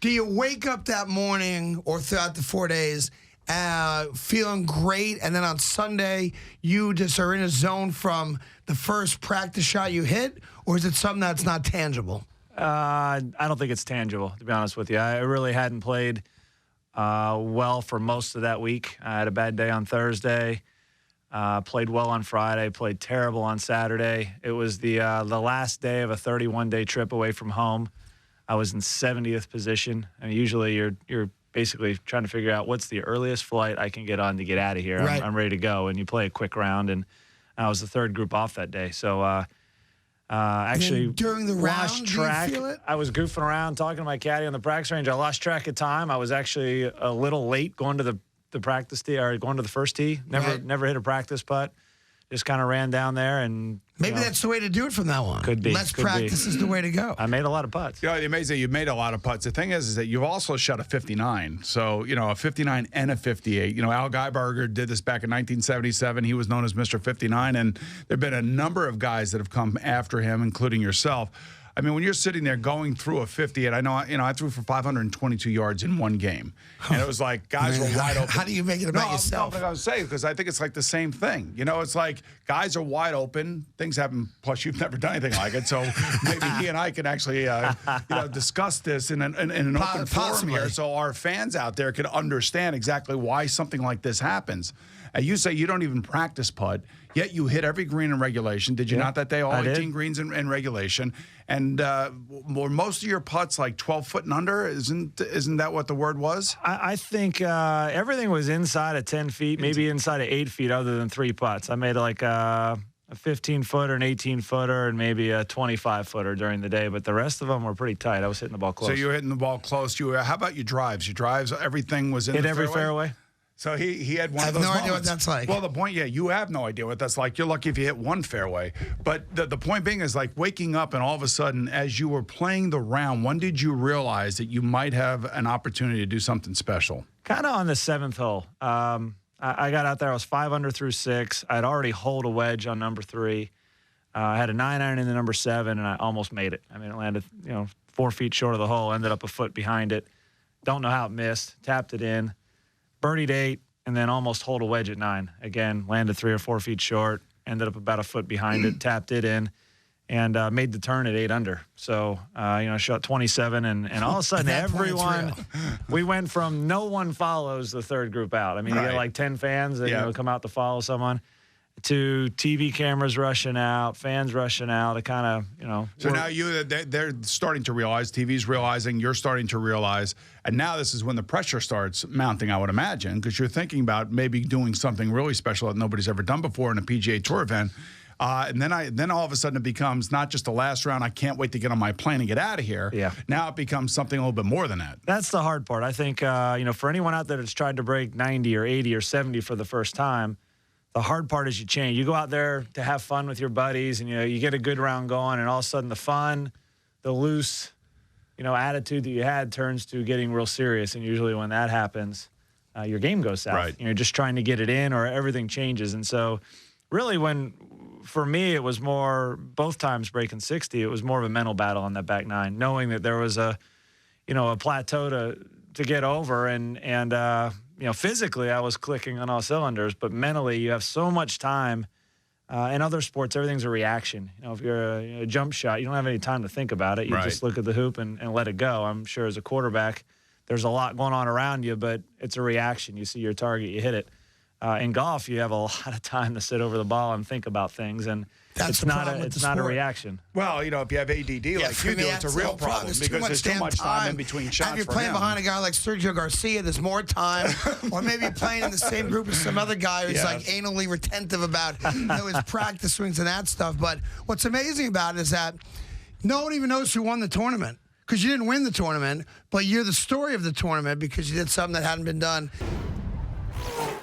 Do you wake up that morning or throughout the 4 days feeling great, and then on Sunday you just are in a zone from the first practice shot you hit, or is it something that's not tangible? I don't think it's tangible, to be honest with you. I really hadn't played well for most of that week. I had a bad day on Thursday. Played well on Friday. Played terrible on Saturday. It was the last day of a 31-day trip away from home. I was in 70th position. I mean, usually you're basically trying to figure out what's the earliest flight I can get on to get out of here. Right. I'm ready to go, and you play a quick round, and I was the third group off that day. So actually, during the lost round, track. do you feel it? I was goofing around talking to my caddy on the practice range. I lost track of time. I was actually a little late going to the practice tee, or going to the first tee. Never hit a practice putt. Just kind of ran down there, and maybe that's the way to do it from now on. Could be. Less practice is the way to go. I made a lot of putts. Yeah, amazing. You made a lot of putts. The thing is that you've also shot a 59. So, a 59 and a 58. Al Geiberger did this back in 1977. He was known as Mr. 59, and there have been a number of guys that have come after him, including yourself. I mean, when you're sitting there going through a 58, I threw for 522 yards in one game. And it was like guys were wide open. How do you make it about yourself? No, I was saying, because I think it's like the same thing. It's like guys are wide open. Things happen. Plus, you've never done anything like it. So maybe he and I can actually, discuss this in an open forum here, so our fans out there can understand exactly why something like this happens. You say you don't even practice putt, yet you hit every green in regulation. Did you not that day? All 18 greens in regulation. And were most of your putts like 12 foot and under? Isn't that what the word was? I think everything was inside of 10 feet, maybe inside of 8 feet, other than 3 putts. I made like a 15-footer, an 18-footer, and maybe a 25-footer during the day. But the rest of them were pretty tight. I was hitting the ball close. So you were hitting the ball close. How about your drives? Your drives, everything was in hit the every fairway. So he had one I of have those no idea what moments. that's like. Well, the point, you have no idea what that's like. You're lucky if you hit one fairway. But the point being is like waking up and all of a sudden, as you were playing the round, when did you realize that you might have an opportunity to do something special? Kind of on the 7th hole. I got out there. I was 5 under through 6. I'd already holed a wedge on number 3. I had a 9-iron in the number 7, and I almost made it. I mean, it landed 4 feet short of the hole, ended up a foot behind it. Don't know how it missed. Tapped it in. Birdied 8. And then almost hold a wedge at 9. Again, landed 3 or 4 feet short, ended up about a foot behind it, tapped it in, and made the turn at 8 under. So, shot 27, and all of a sudden everyone, we went from no one follows the third group out. I mean, you get like 10 fans that come out to follow someone, to TV cameras rushing out, fans rushing out. It kind of, So now they're starting to realize, TV's realizing, you're starting to realize, and now this is when the pressure starts mounting, I would imagine, because you're thinking about maybe doing something really special that nobody's ever done before in a PGA Tour event. And then all of a sudden it becomes not just the last round, I can't wait to get on my plane and get out of here. Yeah. Now it becomes something a little bit more than that. That's the hard part. I think, for anyone out there that's tried to break 90 or 80 or 70 for the first time, the hard part is you change. You go out there to have fun with your buddies, and you get a good round going, and all of a sudden the fun, the loose, attitude that you had turns to getting real serious. And usually when that happens, your game goes south. Right. You're just trying to get it in, or everything changes. And so, really, for me, it was more, both times breaking 60, it was more of a mental battle on that back 9, knowing that there was a plateau to get over, and physically I was clicking on all cylinders, but mentally you have so much time. In other sports, everything's a reaction. If you're a jump shot, you don't have any time to think about it. You just look at the hoop and let it go. I'm sure as a quarterback, there's a lot going on around you, but it's a reaction. You see your target, you hit it. In golf, you have a lot of time to sit over the ball and think about things, and it's not a reaction. Well, if you have ADD like you do, it's a real problem because there's too much time in between shots. And if you're playing behind a guy like Sergio Garcia, there's more time. Or maybe you're playing in the same group as some other guy who's like anally retentive about his practice swings and that stuff. But what's amazing about it is that no one even knows who won the tournament, because you didn't win the tournament, but you're the story of the tournament because you did something that hadn't been done